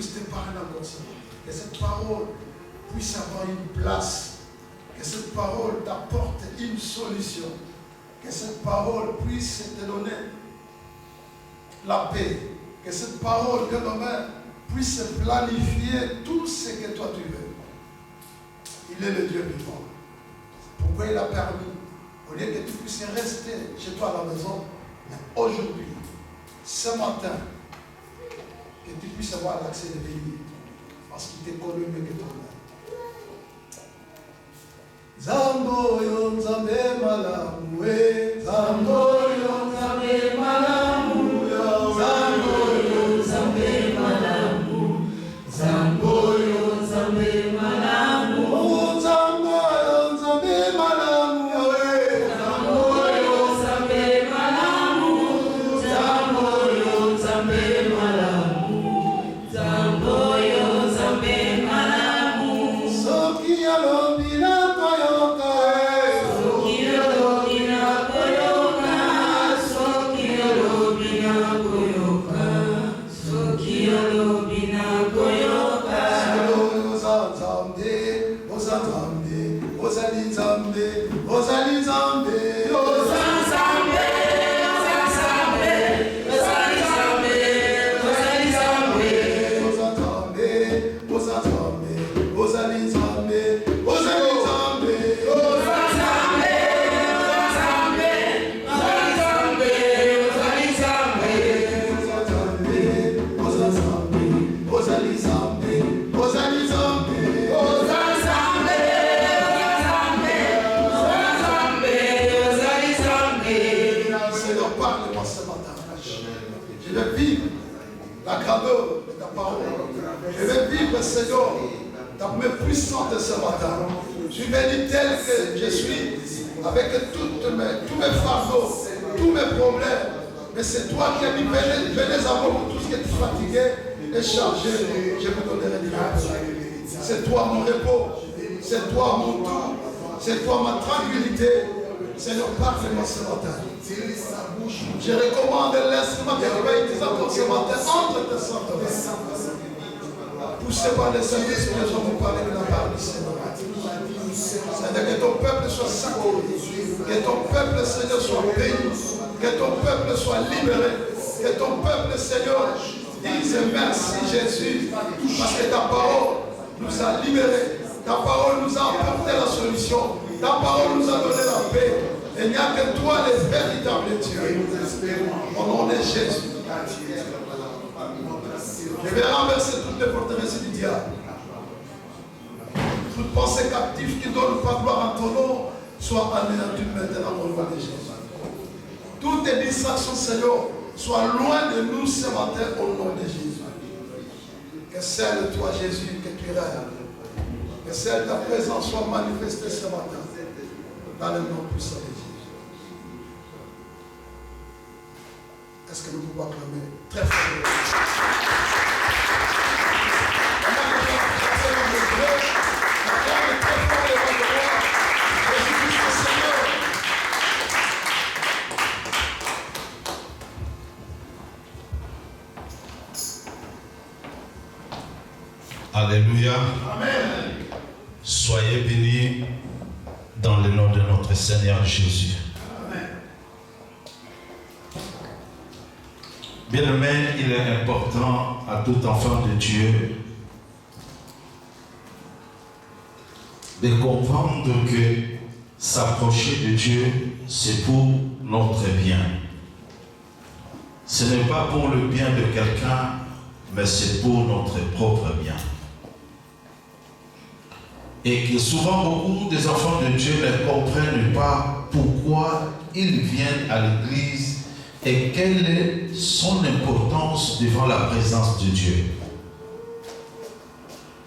puisse te parler encore ce matin. Que cette parole puisse avoir une place. Que cette parole t'apporte une solution. Que cette parole puisse te donner la paix. Que cette parole, bien-aimé, puisse planifier tout ce que toi tu veux. Il est le Dieu vivant. Pourquoi il a permis, au lieu que tu puisses rester chez toi à la maison, mais aujourd'hui, ce matin, que tu puisses avoir l'accès de venir, parce qu'il te connaît mieux que toi-même. Zamboyo nzambe malamu, Zamboyo nzambe malamu, Zamboyo nzambe malamu, Zamboyo nzambe malamu, Zamboyo nzambe malamu, Zamboyo nzambe malamu, Zamboyo nzambe malamu, Zamboyo nzambe malamu, soki alobila Seigneur, ta main puissante ce matin. Je suis béni tel que je suis, avec tous mes fardeaux, tous mes problèmes. Mais c'est toi qui as dit, venez à moi pour tout ce qui est fatigué et chargé. Je vous donnerai du repos. C'est toi mon repos, c'est toi mon tout, c'est toi ma tranquillité. Seigneur, parle-moi ce matin. Je recommande l'instrument que tu vas utiliser encore ce matin entre tes saintes. Poussez par les Saint-Esprit, je vais vous parler de la part du Seigneur. Seigneur, que ton peuple soit sacré, que ton peuple, Seigneur, soit béni, que ton peuple soit libéré, que ton peuple, Seigneur, dise merci Jésus, parce que ta parole nous a libérés, ta parole nous a apporté la solution, ta parole nous a donné la paix. Et il n'y a que toi, le véritable Dieu. Au nom de Jésus. Je vais renverser toutes les forteresses du diable. Toute pensée captive qui ne donne pas gloire en ton nom soit anéantie maintenant au nom de Jésus. Toutes les distractions, Seigneur, soient loin de nous ce matin au nom de Jésus. Que celle de toi, Jésus, que tu règnes. Que celle de ta présence soit manifestée ce matin dans le nom puissant de Jésus. Est-ce que nous pouvons acclamer très fort? Alléluia. Amen. Soyez bénis dans le nom de notre Seigneur Jésus. Amen. Bien-aimé, il est important à tout enfant de Dieu de comprendre que s'approcher de Dieu, c'est pour notre bien. Ce n'est pas pour le bien de quelqu'un, mais c'est pour notre propre bien. Et que souvent beaucoup des enfants de Dieu ne comprennent pas pourquoi ils viennent à l'église et quelle est son importance devant la présence de Dieu.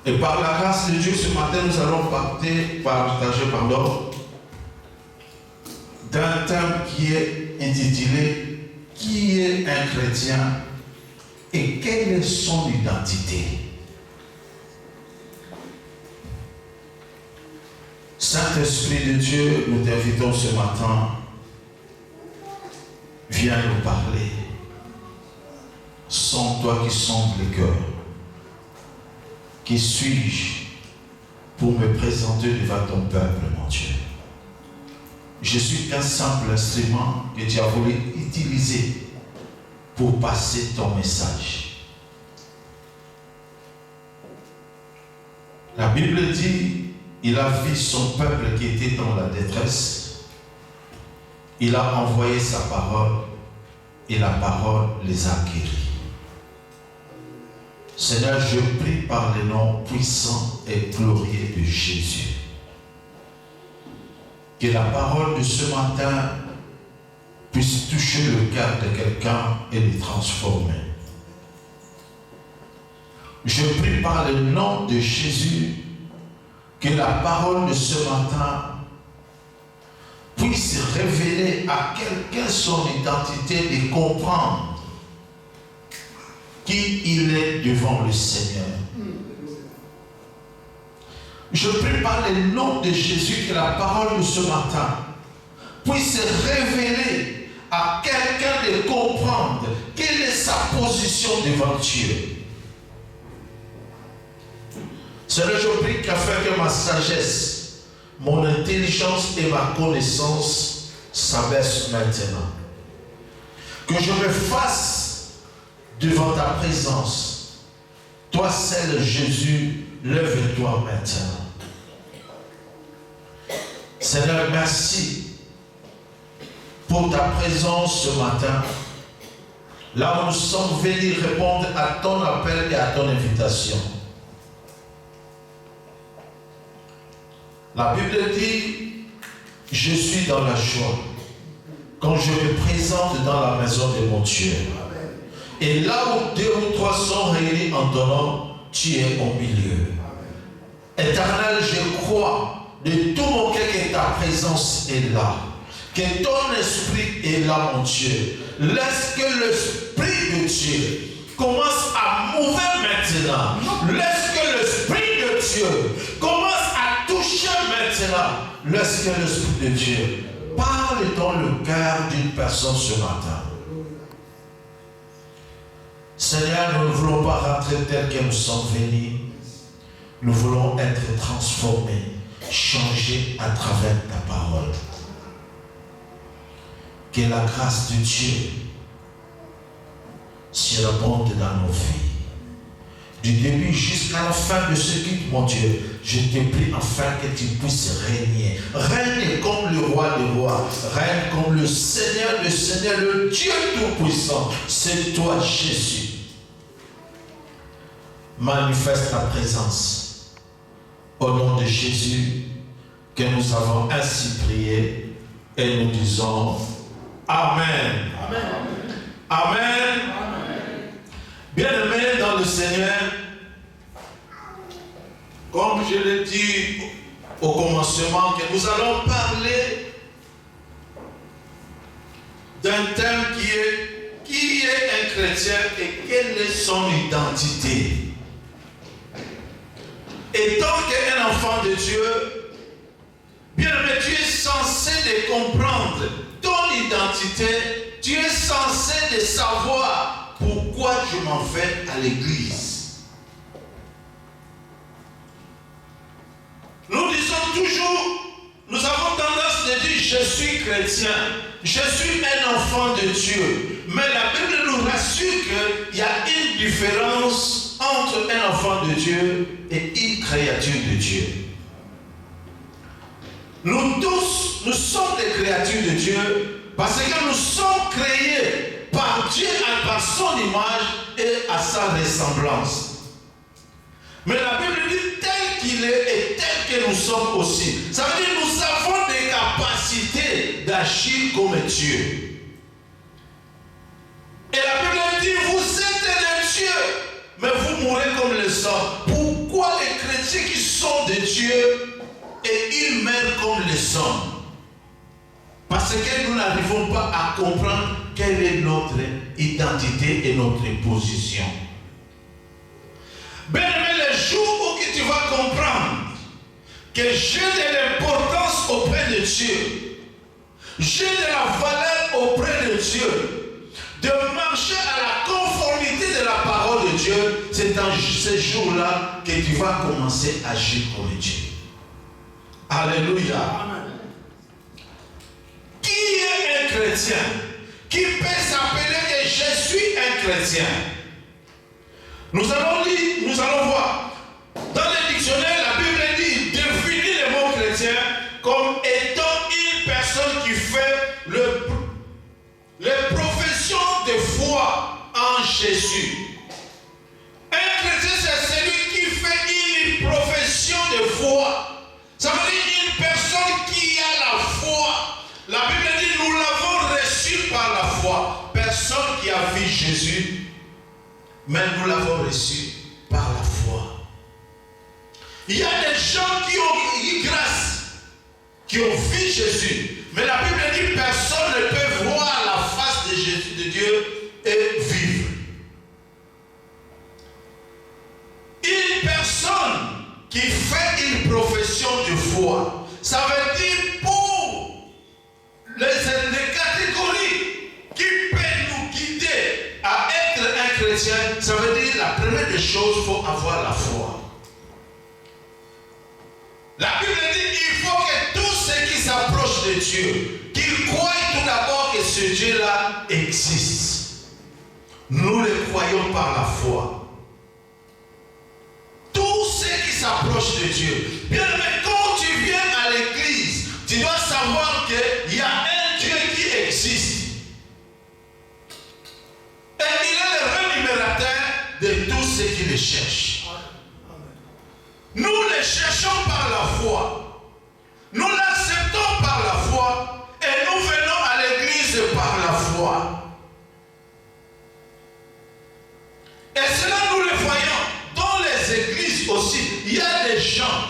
Et par la grâce de Dieu, ce matin, nous allons partager d'un thème qui est intitulé « Qui est un chrétien et quelle est son identité ?» Saint-Esprit de Dieu, nous t'invitons ce matin, viens nous parler. Sonde toi qui sondes les cœurs. Qui suis-je pour me présenter devant ton peuple, mon Dieu? Je suis qu'un simple instrument que tu as voulu utiliser pour passer ton message. La Bible dit, il a vu son peuple qui était dans la détresse. Il a envoyé sa parole et la parole les a guéris. Seigneur, je prie par le nom puissant et glorieux de Jésus, que la parole de ce matin puisse toucher le cœur de quelqu'un et le transformer. Je prie par le nom de Jésus que la parole de ce matin puisse révéler à quelqu'un son identité et comprendre qui il est devant le Seigneur. Je prie par le nom de Jésus que la parole de ce matin puisse révéler à quelqu'un de comprendre quelle est sa position devant Dieu. Seigneur, je prie qu'afin que ma sagesse, mon intelligence et ma connaissance s'abaissent maintenant. Que je me fasse devant ta présence. Toi seul, Jésus, lève-toi maintenant. Seigneur, merci pour ta présence ce matin. Là où nous sommes venus répondre à ton appel et à ton invitation. La Bible dit, je suis dans la joie quand je me présente dans la maison de mon Dieu. Et là où 2 ou 3 sont réunis en ton nom, tu es au milieu. Éternel, je crois de tout mon cœur que ta présence est là. Que ton esprit est là, mon Dieu. Laisse que l'esprit de Dieu commence à mouver maintenant. Laisse que l'esprit de Dieu commence à toucher maintenant. Laisse que l'esprit de Dieu parle dans le cœur d'une personne ce matin. Seigneur, nous ne voulons pas rentrer tel que nous sommes venus. Nous voulons être transformés, changés à travers ta parole. Que la grâce de Dieu surabonde dans nos vies. Du début jusqu'à la fin de ce culte, mon Dieu, je te prie afin que tu puisses régner. Règne comme le roi des rois. Règne comme le Seigneur, le Dieu tout-puissant. C'est toi, Jésus. Manifeste ta présence. Au nom de Jésus, que nous avons ainsi prié et nous disons Amen. Amen. Amen. Bien-aimés dans le Seigneur, comme je l'ai dit au commencement, que nous allons parler d'un thème qui est un chrétien et quelle est son identité. Étant qu'un enfant de Dieu, bien-aimé, tu es censé de comprendre ton identité, tu es censé de savoir pourquoi je m'en vais à l'église. Nous disons toujours, nous avons tendance de dire je suis chrétien, je suis un enfant de Dieu. Mais la Bible nous rassure qu'il y a une différence entre un enfant de Dieu et une créature de Dieu. Nous tous, nous sommes des créatures de Dieu parce que nous sommes créés par Dieu, par son image et à sa ressemblance. Mais la Bible dit tel qu'il est et tel que nous sommes aussi. Ça veut dire que nous avons des capacités d'agir comme Dieu. Et la Bible dit vous êtes des dieux, mais vous mourrez comme les hommes. Pourquoi les chrétiens qui sont des dieux et ils meurent comme les hommes? Parce que nous n'arrivons pas à comprendre quelle est notre identité et notre position. Bien-aimé, le jour où tu vas comprendre que j'ai de l'importance auprès de Dieu, j'ai de la valeur auprès de Dieu, de marcher à la conformité de la parole de Dieu, c'est c'est dans ces jours-là que tu vas commencer à agir comme Dieu. Alléluia. Amen. Qui est un chrétien? Qui peut s'appeler que je suis un chrétien? Nous allons lire, nous allons voir. Dans le dictionnaire, la Bible dit, définit le mot chrétien comme étant une personne qui fait les professions de foi en Jésus. Un chrétien, c'est celui qui fait une profession de foi. Ça veut dire une personne qui a la foi. La Bible dit, nous l'avons reçu par la foi. Personne qui a vu Jésus, mais nous l'avons reçu par la foi. Il y a des gens qui ont eu grâce, qui ont vu Jésus. Mais la Bible dit, personne ne peut voir la face de Jésus, de Dieu, et vivre. Une personne qui fait une profession de foi, ça veut dire pour les catégories qui peuvent nous guider à être un chrétien, ça veut dire la première des choses, il faut avoir la foi. La Bible dit qu'il faut que tous ceux qui s'approchent de Dieu, qu'ils croient tout d'abord que ce Dieu-là existe. Nous le croyons par la foi. Tous ceux qui s'approchent de Dieu. Bien, mais quand tu viens à l'église, tu dois savoir qu'il y a un Dieu qui existe. Et il est le rémunérateur de tous ceux qui le cherchent. Nous les cherchons par la foi. Nous l'acceptons par la foi. Et nous venons à l'église par la foi. Et cela nous le voyons dans les églises aussi. Il y a des gens,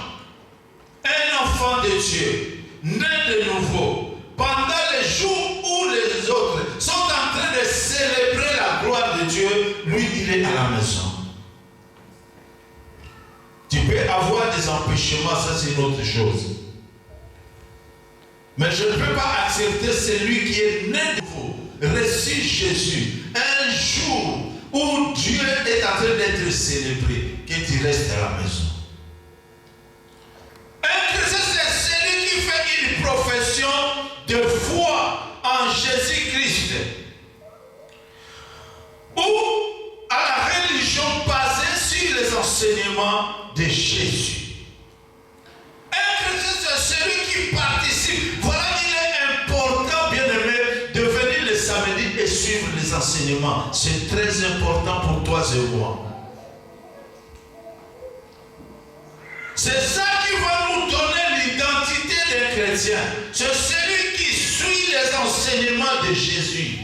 un enfant de Dieu, né de nouveau, pendant les jours où les autres sont en train de célébrer la gloire de Dieu, lui il est à la maison. Tu peux avoir des empêchements, ça c'est une autre chose. Mais je ne peux pas accepter celui qui est né de nouveau, reçu Jésus, un jour où Dieu est en train d'être célébré, que tu restes à la maison. Un chrétien, c'est celui qui fait une profession de foi en Jésus-Christ, ou à la religion basée sur les enseignements de Jésus. Un chrétien, c'est celui qui participe. Voilà, il est important, bien-aimé, de venir le samedi et suivre les enseignements. C'est très important pour toi et moi. C'est ça qui va nous donner l'identité des chrétiens. C'est celui qui suit les enseignements de Jésus.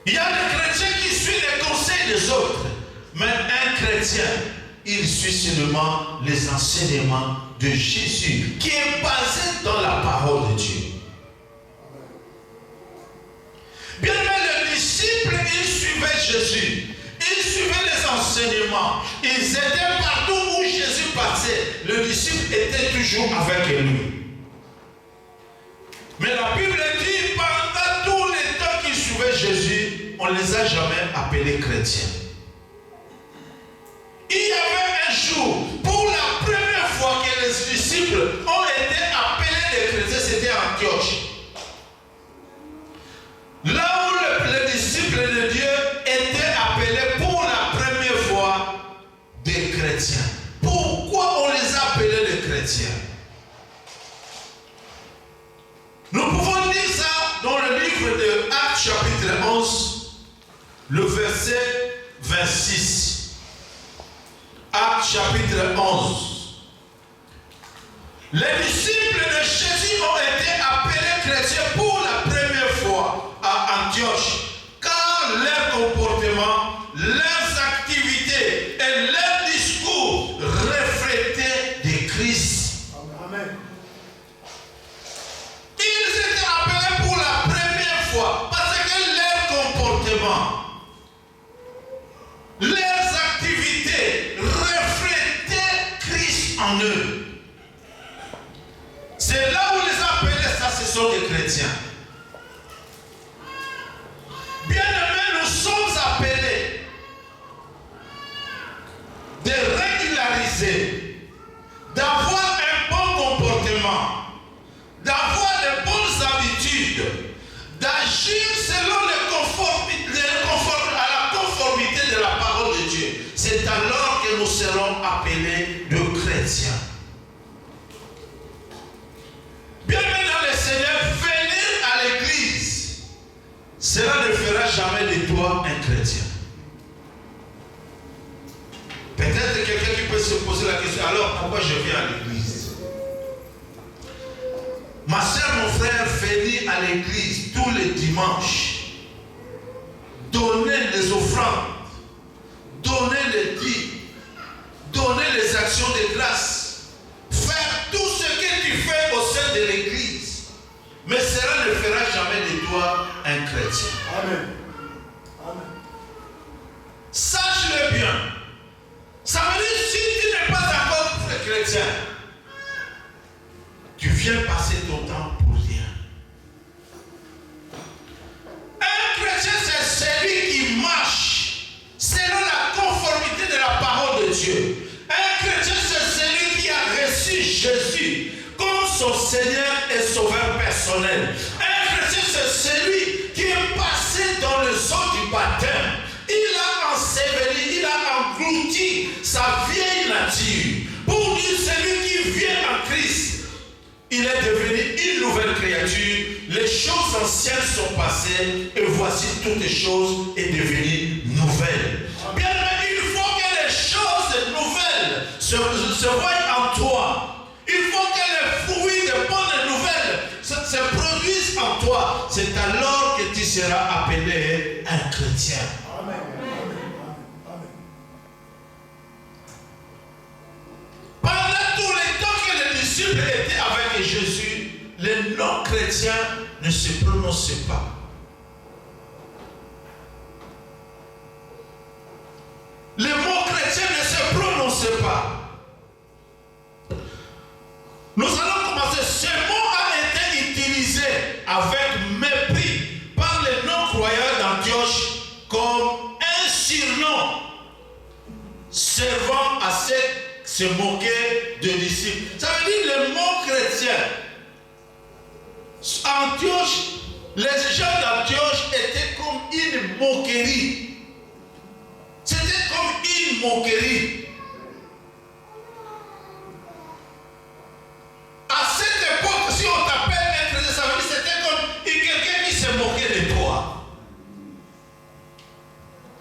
Il y a des chrétiens qui suivent les conseils des autres. Mais un chrétien, il suit seulement les enseignements de Jésus, qui est basé dans la parole de Dieu. Bien, mais les disciples, ils suivaient Jésus. Ils suivaient les enseignements. Ils étaient partout où Jésus passait. Le disciple était toujours avec lui. Mais la Bible dit, pendant tout le temps qu'ils suivaient Jésus, on ne les a jamais appelés chrétiens. Il y avait un jour, pour la première fois que les disciples ont été appelés des chrétiens, c'était à Antioche. Là où les disciples de Dieu étaient appelés pour la première fois des chrétiens. Pourquoi on les a appelés des chrétiens? Nous pouvons lire ça dans le livre de Actes chapitre 11, le verset 26. Actes chapitre 11. Les disciples de Jésus ont été appelés chrétiens pour la première fois à Antioche, car leur comportement, leurs activités et leurs discours reflétaient des Christ. Amen. Ils étaient appelés pour la première fois parce que leur comportement, leurs activités reflétaient Christ en eux. C'est là où les appelés, ça ce sont des chrétiens. agir selon à la conformité de la parole de Dieu. C'est alors que nous serons appelés de chrétiens. Bien-aimés dans le Seigneur, venir à l'église, cela ne fera jamais de toi un chrétien. Peut-être quelqu'un qui peut se poser la question, alors pourquoi je viens à l'église? Ma soeur, mon frère, venir à l'église tous les dimanches, donner les offrandes, donner les dîmes, donner les actions de grâce, faire tout ce que tu fais au sein de l'église, mais cela ne fera jamais de toi un chrétien. Amen. Amen. Sache-le bien. Ça veut dire si tu n'es pas encore chrétien, tu viens passer ton temps pour rien. Un chrétien, c'est celui qui marche selon la conformité de la parole de Dieu. Un chrétien, c'est celui qui a reçu Jésus comme son Seigneur et Sauveur personnel. Un chrétien, c'est celui qui est passé dans le sang du baptême. Il a enseveli, il a englouti sa vieille nature. Pour dire celui qui vient en Christ, il est devenu une nouvelle créature. Les choses anciennes sont passées et voici toutes les choses sont devenues nouvelles. Bien aimé, il faut que les choses nouvelles se voient en toi. Il faut que les fruits de bonnes nouvelles se produisent en toi. C'est alors que tu seras appelé un chrétien. Amen. Pendant tout le temps que les disciples étaient avec Jésus, les non-chrétiens ne se prononçaient pas. Les mots chrétiens ne se prononçaient pas. Nous allons commencer. Ce mot a été utilisé avec mépris par les non-croyants d'Antioche comme un surnom servant à se moquer de disciples. Ça veut dire le mot chrétien. Antioche, les gens d'Antioche étaient comme une moquerie. C'était comme une moquerie. À cette époque, si on t'appelle un chrétien, ça veut dire que c'était comme quelqu'un qui se moquait de toi.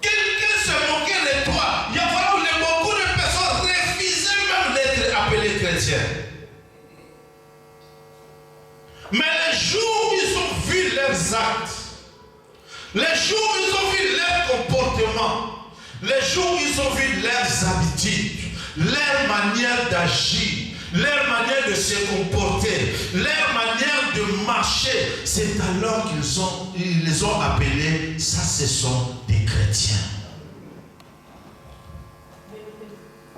Quelqu'un se moquait de toi. Il y a beaucoup de personnes refusaient même d'être appelées chrétiens. Mais les jours où ils ont vu leurs actes, les jours où ils ont vu leur comportement, les jours où ils ont vu leurs habitudes, leur manière d'agir, leur manière de se comporter, leur manière de marcher, c'est alors qu'ils les ont appelés, ça ce sont des chrétiens.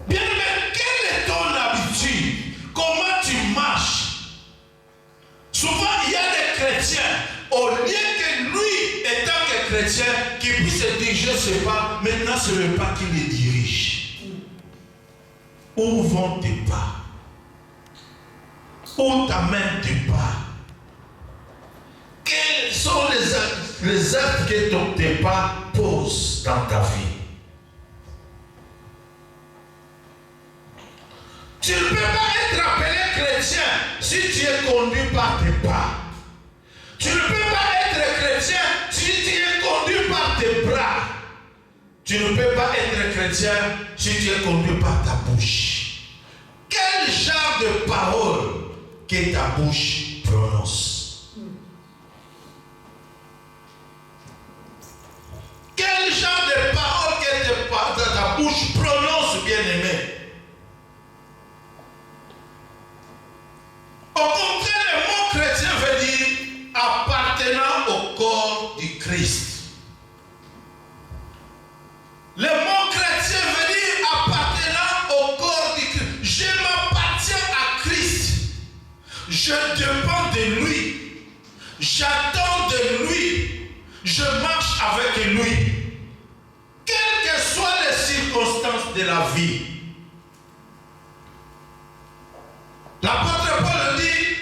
Bien, mais quelle est ton habitude? Comment tu marches? Souvent, il y a des chrétiens, au lieu que lui, étant que chrétien, qui puisse se diriger ce pas, maintenant c'est le pas qui les dirige. Où vont tes pas? Où t'amènent tes pas? Quels sont les actes que tes pas posent dans ta vie? Tu ne peux pas être appelé chrétien si tu es conduit par tes pas. Tu ne peux pas être chrétien si tu es conduit par tes bras. Tu ne peux pas être chrétien si tu es conduit par ta bouche. Quel genre de parole que ta bouche prononce? Quel genre de parole que ta bouche prononce, bien-aimé? Au contraire, le mot chrétien veut dire appartenant au corps du Christ. Le mot chrétien veut dire appartenant au corps du Christ. Je m'appartiens à Christ. Je dépends de lui. J'attends de lui. Je marche avec lui. Quelles que soient les circonstances de la vie. L'apôtre Paul dit,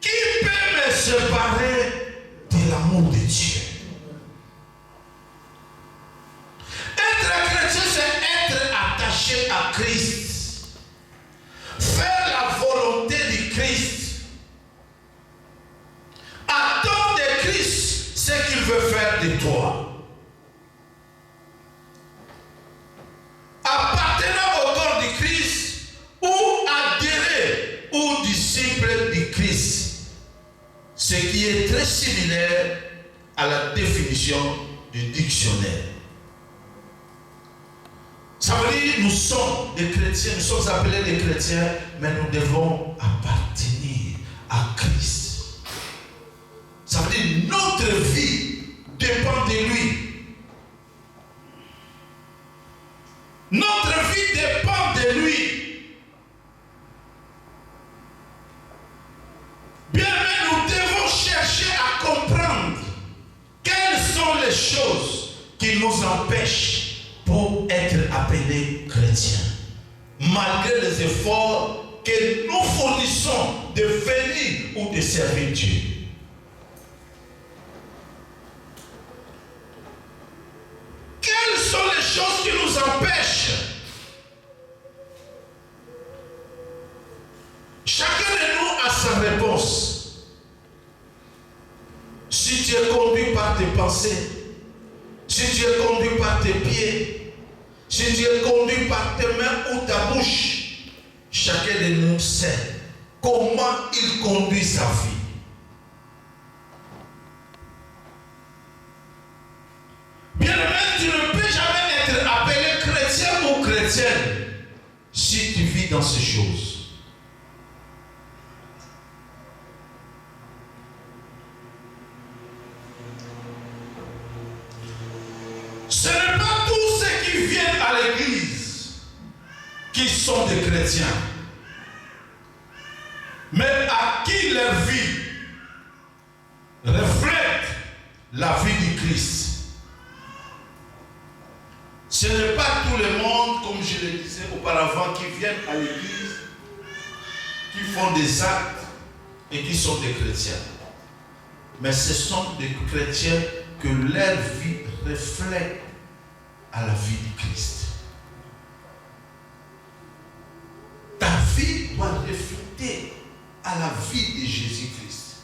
qui peut me séparer de l'amour l'amour de Dieu. Être chrétien, c'est être attaché à Christ. Faire la volonté du Christ. Attendre de Christ ce qu'il veut faire de toi. Appartenant au corps du Christ ou adhérer aux disciples du Christ. Ce qui est très similaire à la définition du dictionnaire. Ça veut dire que nous sommes des chrétiens, nous sommes appelés des chrétiens, mais nous devons appartenir à Christ. Ça veut dire que notre vie dépend de lui. Notre vie dépend de lui. Bien, mais nous devons chercher à comprendre quelles sont les choses qui nous empêchent pour être appelés chrétiens, malgré les efforts que nous fournissons de venir ou de servir Dieu. Quelles sont les choses qui nous empêchent? Chacun de nous a sa réponse. Si tu es conduit par tes pensées, si tu es conduit par tes pieds, si tu es conduit par tes mains ou ta bouche, chacun de nous sait comment il conduit sa vie. Bien-aimé, tu ne peux jamais être appelé chrétien ou chrétienne si tu vis dans ces choses. Ce n'est pas tous ceux qui viennent à l'église qui sont des chrétiens, mais à qui leur vie reflète la vie du Christ. Ce n'est pas tout le monde, comme je le disais auparavant, qui viennent à l'église, qui font des actes et qui sont des chrétiens. Mais ce sont des chrétiens que leur vie reflète à la vie du Christ. Ta vie doit refléter à la vie de Jésus-Christ.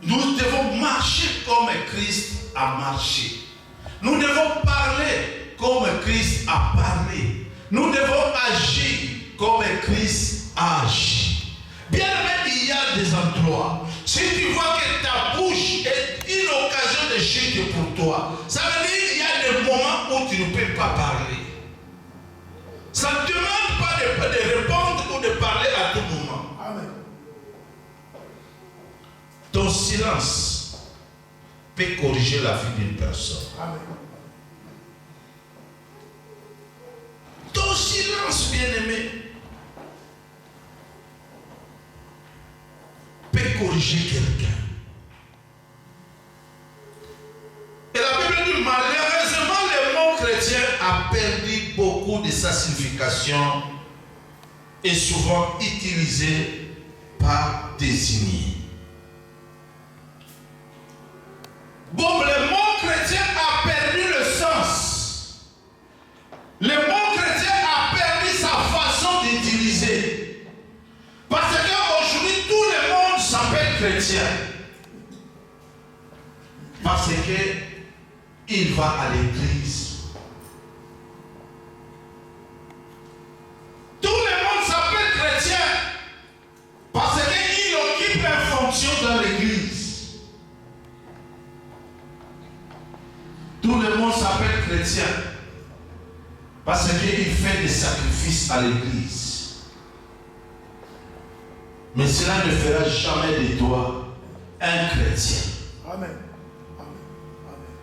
Nous devons marcher comme Christ a marché. Nous devons parler comme Christ a parlé. Nous devons agir comme Christ a agi. Bien aimé, il y a des endroits. Si tu vois que ta bouche est une occasion de chute pour toi, ça veut dire qu'il y a des moments où tu ne peux pas parler. Ça ne demande pas de répondre ou de parler à tout moment. Amen. Ton silence peut corriger la vie d'une personne. Amen. Ton silence, bien-aimé, peut corriger quelqu'un. Et la Bible dit, malheureusement, le mot chrétien a perdu beaucoup de sa signification et souvent utilisé par désigner. Bon, le mot chrétien a perdu le sens. Le mot chrétien a perdu sa façon d'utiliser. Parce qu'aujourd'hui, tout le monde s'appelle chrétien. Parce qu'il va à l'église. Tout le monde s'appelle chrétien. Parce qu'il occupe une fonction dans l'église. Tout le monde s'appelle chrétien. Parce qu'il fait des sacrifices à l'église. Mais cela ne fera jamais de toi un chrétien. Amen. Amen. Amen.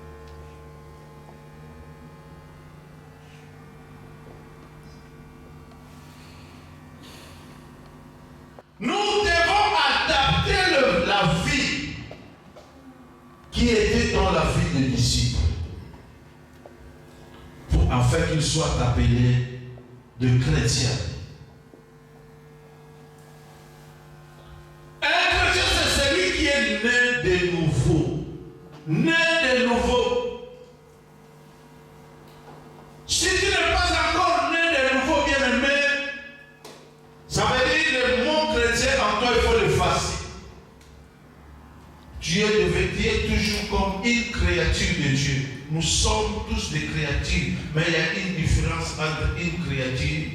Nous devons adapter la vie qui était dans la vie des disciples pour afin qu'ils soient appelés de chrétiens. Un chrétien, c'est celui de nouveau. Né de nouveau. Si tu n'es pas encore né de nouveau, bien-aimé, ça veut dire que le mot chrétien en toi, il faut l'effacer. Tu es toujours comme une créature de Dieu. Nous sommes tous des créatures, mais il y a une différence entre une créature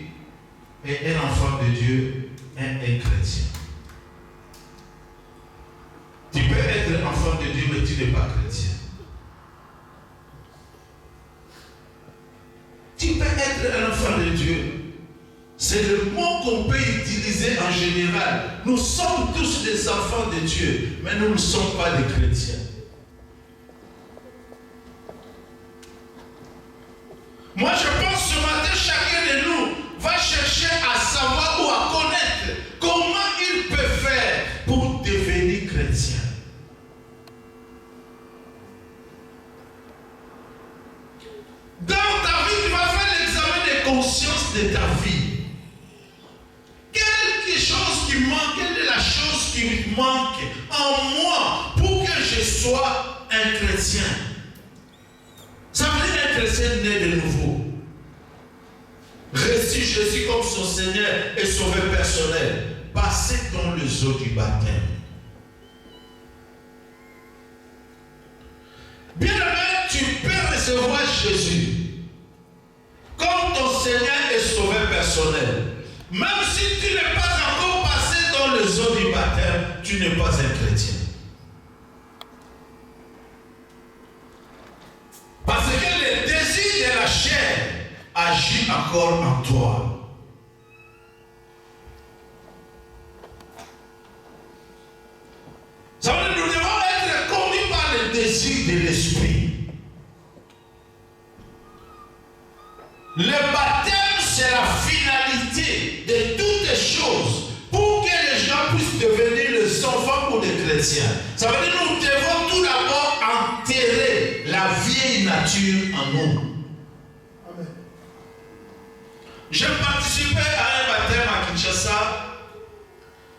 et un enfant de Dieu et un chrétien. Tu peux être enfant de Dieu, mais tu n'es pas chrétien. Tu peux être un enfant de Dieu. C'est le mot qu'on peut utiliser en général. Nous sommes tous des enfants de Dieu, mais nous ne sommes pas des chrétiens. Moi, je pense ce matin, chacun de nous va chercher à savoir ou à connaître comment il peut faire pour devenir chrétien. Dans ta vie, tu vas faire l'examen de conscience de ta vie. Quelque chose qui manque, quelle est la chose qui manque en moi pour que je sois un chrétien? Ça veut dire un chrétien né de nouveau. Reçu Jésus comme son Seigneur et Sauveur personnel. Passer dans les eaux du baptême. Bien-aimé, tu peux recevoir Jésus comme ton Seigneur et Sauveur personnel. Même si tu n'es pas encore passé dans les eaux du baptême, tu n'es pas un chrétien. Parce que le désir de la chair agit encore en toi. Ça veut dire que nous devons être conduits par le désir de l'esprit. Le baptême, c'est la finalité de toutes les choses pour que les gens puissent devenir les enfants ou les chrétiens. Ça veut dire que nous devons tout d'abord enterrer la vieille nature en nous. Amen. J'ai participé à un baptême à Kinshasa,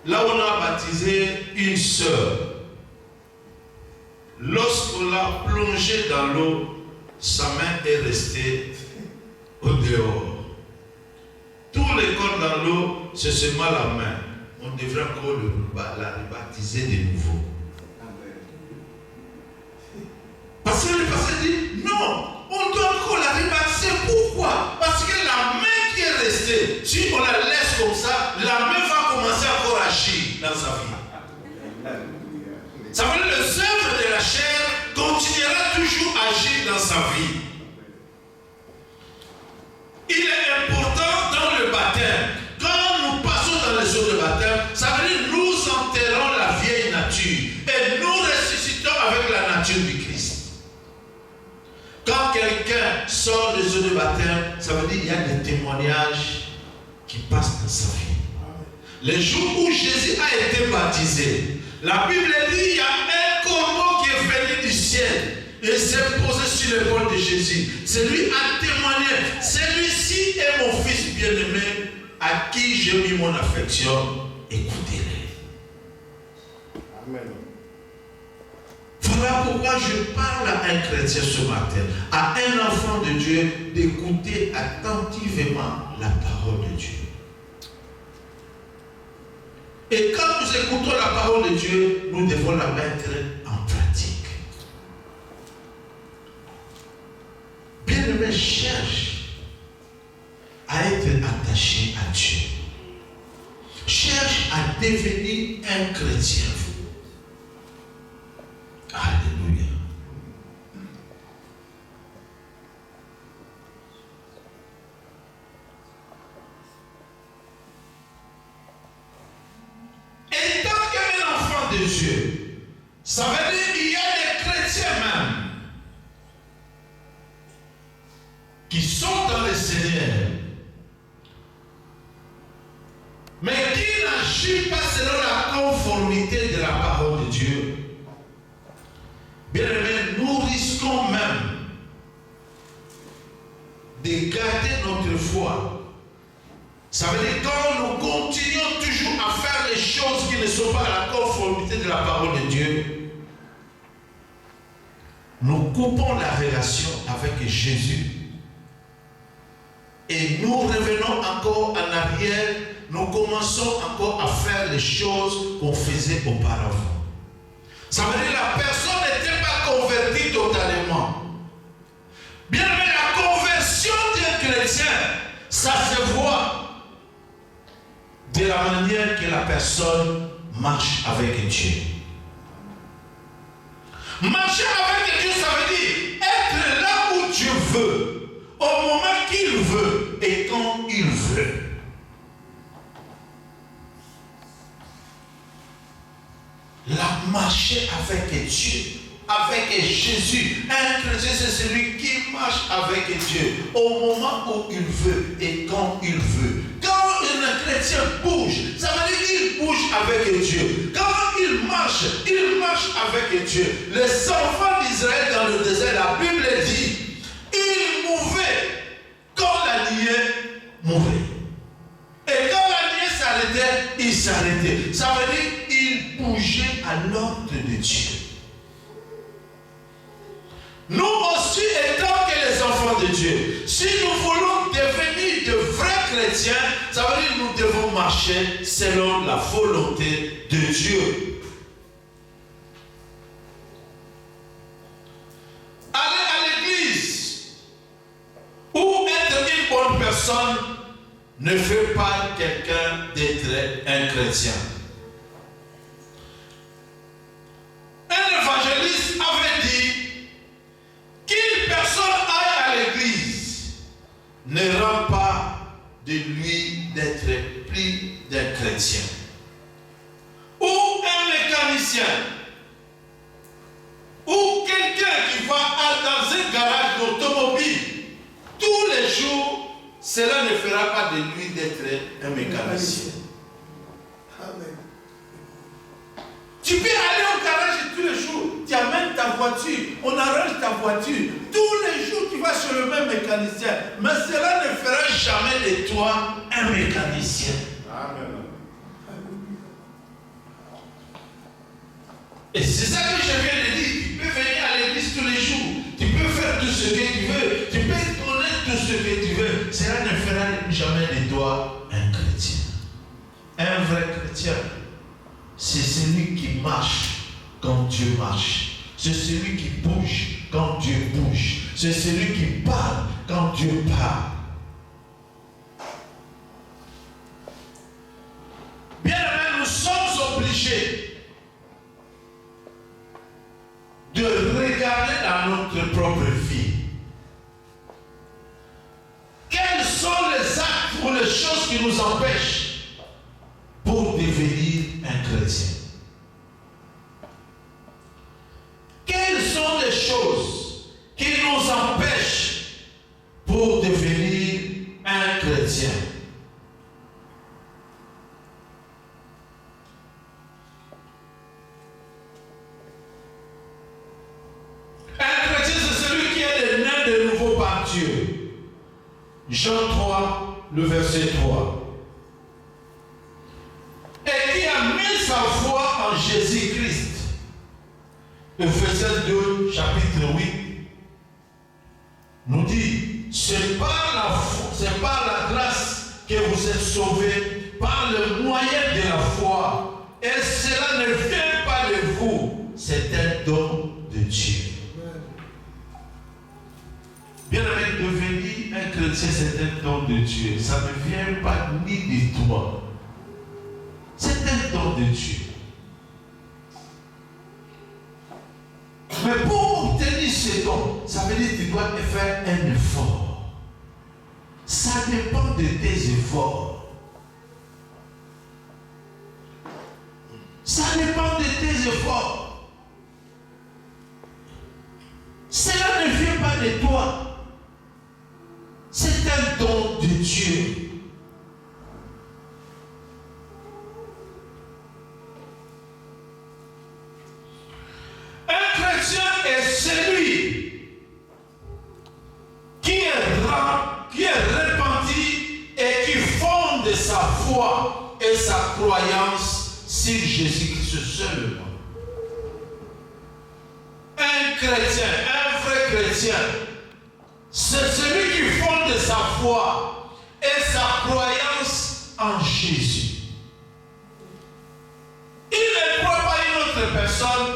là où on a baptisé une sœur. Lorsqu'on l'a plongée dans l'eau, sa main est restée au dehors. Tout le corps dans l'eau, c'est seulement la main. On devrait encore la rebaptiser de nouveau. Parce que le pasteur dit, non, on doit encore la rebaptiser. Pourquoi? Parce que la main qui est restée, si on la laisse comme ça, la main va commencer encore à agir dans sa vie. Ça veut dire que les œuvres de la chair continuera toujours à agir dans sa vie. Il est important dans le baptême, quand nous passons dans les eaux de baptême, ça veut dire que nous enterrons la vieille nature et nous ressuscitons avec la nature du Christ. Quand quelqu'un sort des eaux de baptême, ça veut dire qu'il y a des témoignages qui passent dans sa vie. Les jours où Jésus a été baptisé, la Bible dit qu'il y a un corbeau qui est venu du ciel et s'est posé sur l'épaule de Jésus. Celui a témoigné. Celui-ci est mon fils bien-aimé à qui j'ai mis mon affection. Écoutez-les. Amen. Voilà pourquoi je parle à un chrétien ce matin, à un enfant de Dieu, d'écouter attentivement la parole de Dieu. Et quand nous écoutons la parole de Dieu, nous devons la mettre en pratique. Bien-aimé, cherche à être attaché à Dieu. Cherche à devenir un chrétien. Alléluia. Et tant qu'un enfant de Dieu, ça veut dire qu'il y a des chrétiens même qui sont dans le Seigneur, mais qui n'agissent pas selon la conformité de la parole de Dieu. Bien aimé, nous risquons même de garder notre foi. Ça veut dire que quand nous continuons toujours à faire les choses qui ne sont pas à la conformité de la parole de Dieu, nous coupons la relation avec Jésus et nous revenons encore en arrière, nous commençons encore à faire les choses qu'on faisait auparavant. Ça veut dire que la personne n'était pas convertie totalement. Bien aimé, la conversion d'un chrétien, ça se voit de la manière que la personne marche avec Dieu. Marcher avec Dieu, ça veut dire être là où Dieu veut, au moment qu'il veut et quand il veut. La marcher avec Dieu, avec Jésus. Un chrétien, c'est celui qui marche avec Dieu au moment où il veut et quand il veut. Quand un chrétien bouge, ça veut dire qu'il bouge avec Dieu. Quand il marche avec Dieu. Les enfants d'Israël dans le désert, la Bible dit, ils mouvaient quand la nuée mouvait. Et quand la nuée s'arrêtait, ils s'arrêtaient. Ça veut dire qu'ils bougeaient à l'ordre de Dieu. Nous aussi, étant que les enfants de Dieu, si nous voulons devenir de vrais chrétiens, ça veut dire que nous devons marcher selon la volonté de Dieu. Aller à l'église ou être une bonne personne ne fait pas quelqu'un d'être un chrétien. Un évangéliste avait dit qu'une personne aille à l'église ne rend pas de lui d'être plus d'un chrétien. Ou un mécanicien, ou quelqu'un qui va dans un garage d'automobile tous les jours, cela ne fera pas de lui d'être un mécanicien. Amen. Tu peux aller au garage tous les jours, tu amènes ta voiture, on arrange ta voiture. Tous les jours, tu vas chez le même mécanicien. Mais cela ne fera jamais de toi un mécanicien. Amen. Et c'est ça que je viens de dire. Tu peux venir à l'église tous les jours. Tu peux faire tout ce que tu veux. Tu peux connaître tout ce que tu veux. Cela ne fera jamais de toi un chrétien. Un vrai chrétien, c'est celui qui marche quand Dieu marche. C'est celui qui bouge quand Dieu bouge. C'est celui qui parle quand Dieu parle. Bien aimé, nous sommes obligés de regarder dans notre propre vie. Quels sont les actes ou les choses qui nous empêchent pour devenir un chrétien? Quelles sont les choses qui nous empêchent pour devenir un chrétien? Un chrétien, c'est celui qui est né de nouveau par Dieu. Jean 3, le verset 3. Et qui a mis sa foi en Jésus-Christ. Ephésiens 2, chapitre 8, nous dit, c'est par la grâce que vous êtes sauvés, par le moyen de la foi. Et cela ne vient pas de vous, c'est un don de Dieu. Bien aimé, devenir un chrétien, c'est un don de Dieu. Ça ne vient pas ni de toi. C'est un don de Dieu. Mais pour obtenir ce don, ça veut dire que tu dois faire un effort. Ça dépend de tes efforts. Ça dépend de tes efforts. Cela ne vient pas de toi. C'est un don de Dieu. Un chrétien est celui qui est repenti et qui fonde sa foi et sa croyance sur Jésus-Christ seulement. Un chrétien, un vrai chrétien, c'est celui qui fonde sa foi et sa croyance en Jésus. Il ne croit pas une autre personne,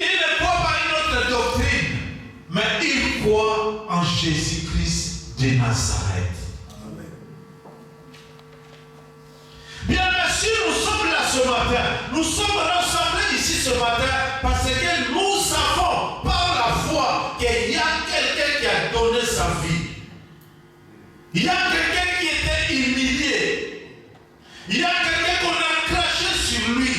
il ne croit pas une autre doctrine, mais il croit en Jésus-Christ de Nazareth. Bien sûr, nous sommes là ce matin. Nous sommes rassemblés ici ce matin parce que nous savons par la foi qu'il y a quelqu'un qui a donné sa vie. Il y a quelqu'un qui était humilié. Il y a quelqu'un qu'on a craché sur lui.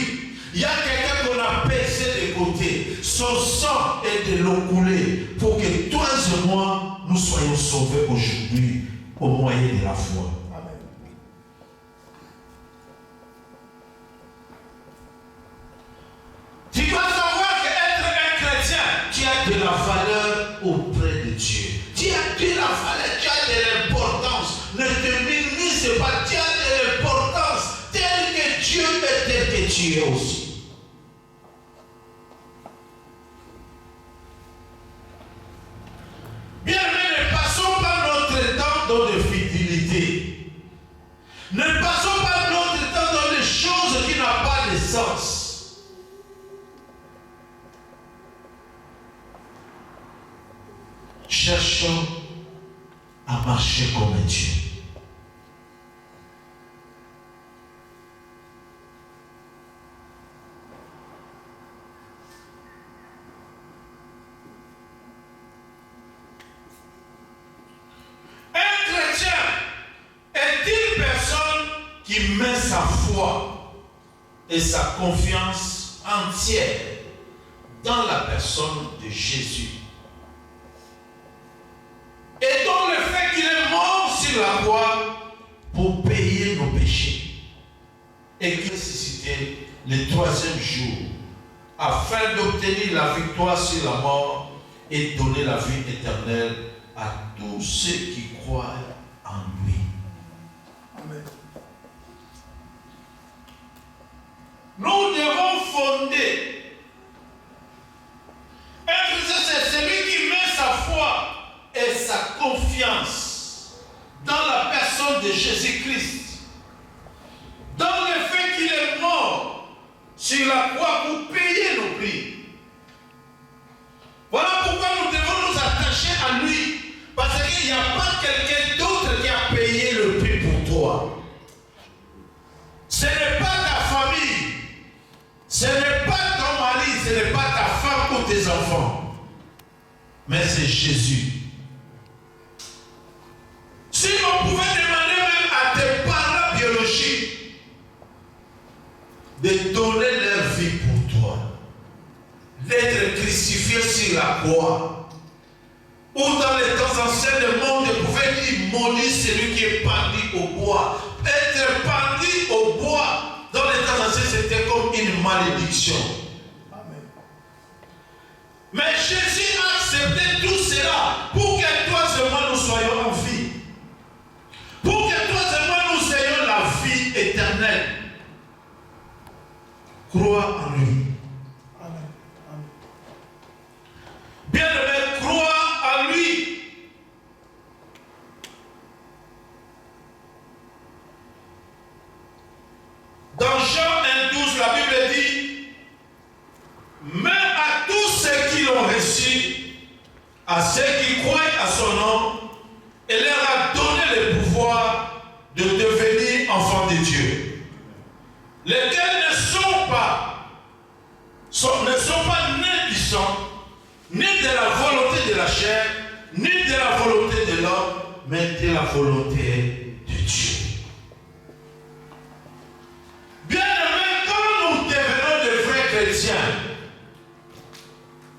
Il y a quelqu'un qu'on a baissé de côté. Son sang est de l'eau coulée pour que toi et moi, nous soyons sauvés aujourd'hui au moyen de la foi. Tu dois savoir qu'être un chrétien, tu as de la valeur auprès de Dieu. Tu as de la valeur, tu as de l'importance. Ne te minimise pas, tu as de l'importance. Tel que Dieu est, tel que tu es aussi. Bien, mais ne passons pas notre temps dans de fidélité. Ne passons pas notre temps dans des choses qui n'ont pas de sens. Cherchons à marcher comme un Dieu. Un chrétien est une personne qui met sa foi et sa confiance entière dans la personne de Jésus. Et dans le fait qu'il est mort sur la croix pour payer nos péchés. Et qu'il est ressuscité le troisième jour afin d'obtenir la victoire sur la mort et donner la vie éternelle à tous ceux qui croient en lui. Amen. Nous devons fonder. Un chrétien, c'est celui qui met sa foi et sa confiance dans la personne de Jésus-Christ, dans le fait qu'il est mort sur la croix pour payer nos prix. Voilà pourquoi nous devons nous attacher à lui, parce qu'il n'y a pas quelqu'un d'autre qui a payé le prix pour toi. Ce n'est pas ta famille, ce n'est pas ton mari, ce n'est pas ta femme ou tes enfants, mais c'est Jésus. Si on pouvait demander même à tes parents biologiques de donner leur vie pour toi, d'être crucifiés sur la croix, ou dans les temps anciens, le monde pouvait dire maudit celui qui est pendu au bois. Être pendu au bois, dans les temps anciens, c'était comme une malédiction. Amen. Mais Jésus a accepté tout cela pour que toi et moi nous soyons en vie. Pour que toi et moi nous ayons la vie éternelle. Crois en lui. Amen. Amen. Bien-aimé, crois en lui. Dans Jean 1,12, la Bible dit, mais à tous ceux qui l'ont reçu, à ceux qui croient à son nom, il leur a donné le pouvoir de devenir enfants de Dieu. Lesquels ne sont pas nés du sang, ni de la volonté de la chair, ni de la volonté de l'homme, mais de la volonté de Dieu. Bien-aimés, quand nous devenons de vrais chrétiens,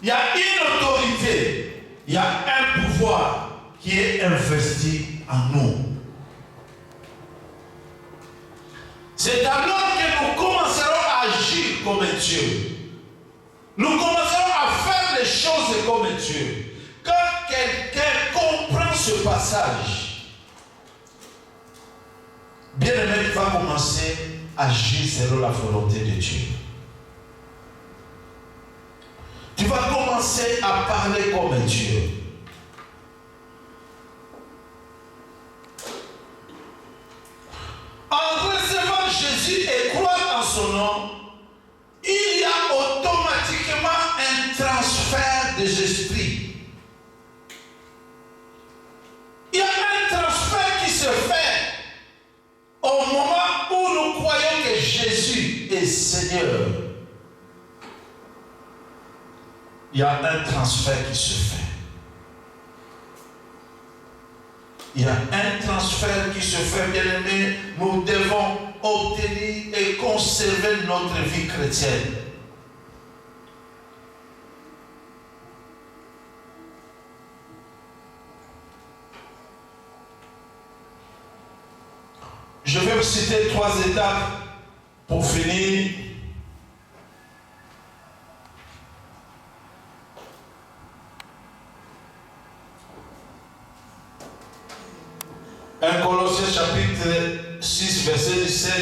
il y a une autorité, il y a un pouvoir qui est investi en nous. C'est alors que nous commencerons à agir comme Dieu. Nous commencerons à faire les choses comme Dieu. Quand quelqu'un comprend ce passage, bien-aimé, il va commencer à agir selon la volonté de Dieu. Tu vas commencer commencer à parler comme Dieu. En recevant Jésus et croire en son nom, il y a automatiquement un transfert des esprits. Il y a un transfert qui se fait au moment où nous croyons que Jésus est Seigneur. Il y a un transfert qui se fait. Il y a un transfert qui se fait, bien-aimés. Nous devons obtenir et conserver notre vie chrétienne. Je vais vous citer 3 étapes pour finir. Un Colossiens chapitre 6, verset 17.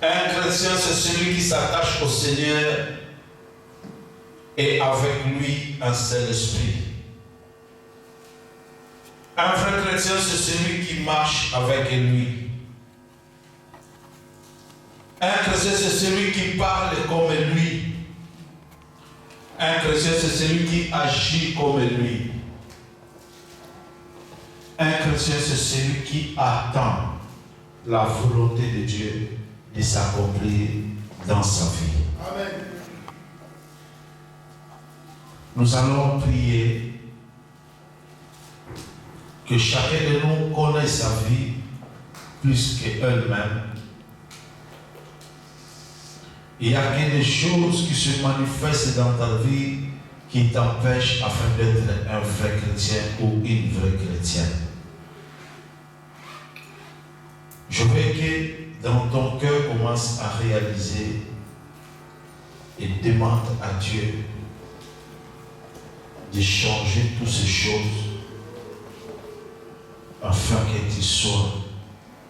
Un chrétien, c'est celui qui s'attache au Seigneur et avec lui un seul esprit. Un vrai chrétien, c'est celui qui marche avec lui. Un chrétien, c'est celui qui parle comme lui. Un chrétien, c'est celui qui agit comme lui. Un chrétien, c'est celui qui attend la volonté de Dieu de s'accomplir dans sa vie. Amen. Nous allons prier que chacun de nous connaisse sa vie plus qu'elle-même. Il y a quelque chose qui se manifeste dans ta vie qui t'empêche afin d'être un vrai chrétien ou une vraie chrétienne. Je veux que dans ton cœur commence à réaliser et demande à Dieu de changer toutes ces choses afin que tu sois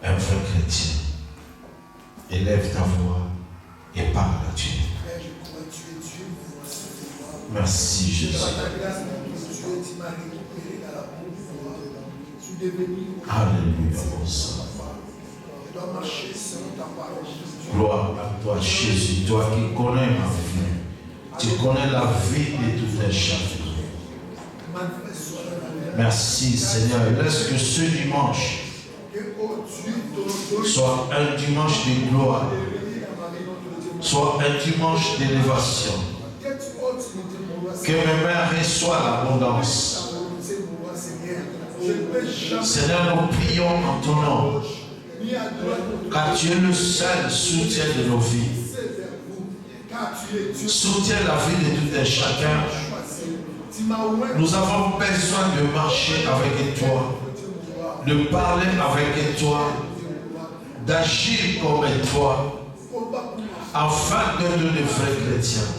un vrai chrétien. Élève ta voix et parle à Dieu. Merci Jésus. Alléluia. Gloire à toi Jésus, toi qui connais ma vie. Tu connais la vie de tous les chacun. Merci Seigneur. Laisse que ce dimanche soit un dimanche de gloire, soit un dimanche d'élévation. Que mes mains reçoivent l'abondance. Seigneur, nous prions en ton nom, car tu es le seul soutien de nos vies. Soutiens la vie de tout un chacun. Nous avons besoin de marcher avec toi, de parler avec toi, d'agir comme toi, afin d'être de vrais chrétiens.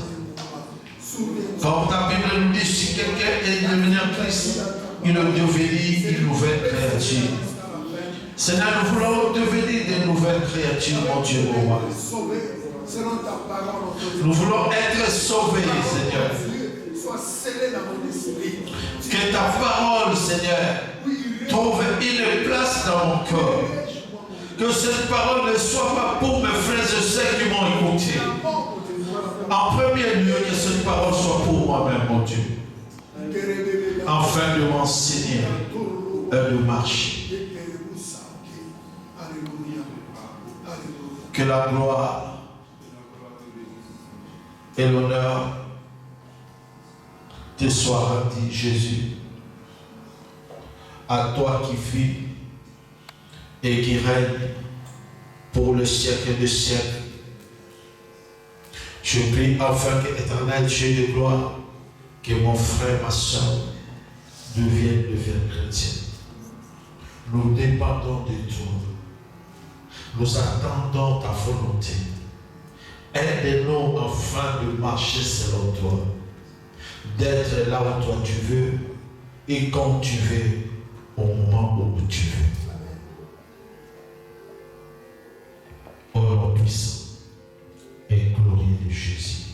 Comme ta Bible nous dit, si quelqu'un est devenu un Christ, il est devenu une nouvelle créature. Seigneur, nous voulons devenir des nouvelles créatures, mon Dieu, mon roi. Nous voulons être sauvés, Seigneur. Que ta parole, Seigneur, trouve une place dans mon cœur. Que cette parole ne soit pas pour mes frères et sœurs qui m'ont écouté. En premier lieu, que cette parole soit pour moi-même, mon Dieu. Afin de m'enseigner et de marcher. Que la gloire et l'honneur te soient rendus, Jésus, à toi qui vis et qui règne pour le siècle des siècles. Je prie afin que éternel Dieu de gloire, que mon frère, ma soeur, deviennent chrétiens. Nous dépendons de toi. Nous attendons ta volonté. Aide-nous enfin de marcher selon toi, d'être là où toi tu veux et quand tu veux, au moment où tu veux. Au nom puissant et glorieux de Jésus,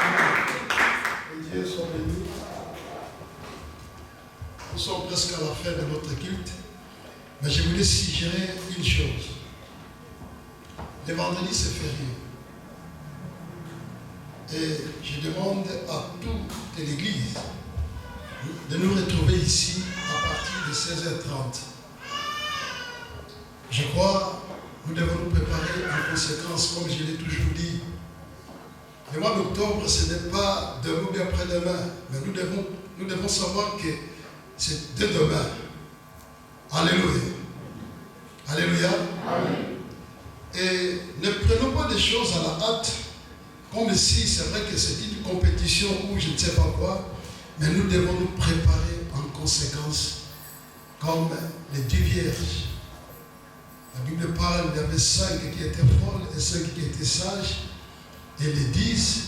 presque à la fin de notre culte, mais je voulais suggérer une chose. Le vendredi, c'est férié. Et je demande à toute l'Église de nous retrouver ici à partir de 16h30. Je crois que nous devons nous préparer en conséquence, comme je l'ai toujours dit. Le mois d'octobre, ce n'est pas demain ou bien après-demain, mais nous devons savoir que c'est dès demain. Alléluia. Alléluia. Amen. Et ne prenons pas des choses à la hâte, comme si c'est vrai que c'est une compétition ou je ne sais pas quoi, mais nous devons nous préparer en conséquence, comme les 10 vierges. La Bible parle, il y avait 5 qui étaient folles et 5 qui étaient sages, et les 10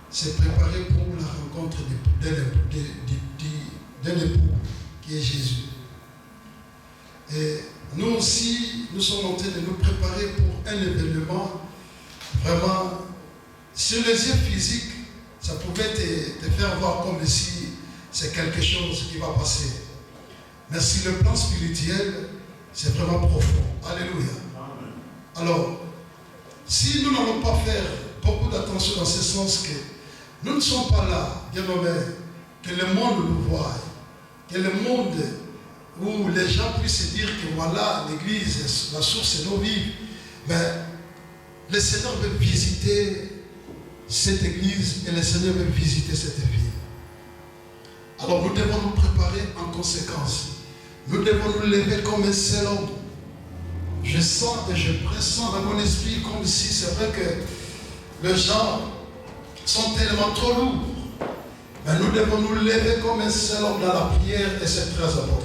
s'est préparé pour la rencontre d'un époux qui est Jésus. Et nous aussi, nous sommes en train de nous préparer pour un événement vraiment, sur les yeux physiques, ça pouvait te faire voir comme si c'est quelque chose qui va passer. Mais sur le plan spirituel, c'est vraiment profond. Alléluia. Alors, si nous n'allons pas faire beaucoup d'attention dans ce sens que nous ne sommes pas là, bien aimé, que le monde nous voie, que le monde où les gens puissent dire que voilà, l'église, la source de nos vies, mais le Seigneur veut visiter cette église et le Seigneur veut visiter cette ville. Alors nous devons nous préparer en conséquence. Nous devons nous lever comme un seul homme. Je sens et je pressens dans mon esprit comme si c'est vrai que les gens sont tellement trop lourds. Mais nous devons nous lever comme un seul homme dans la prière et c'est très important.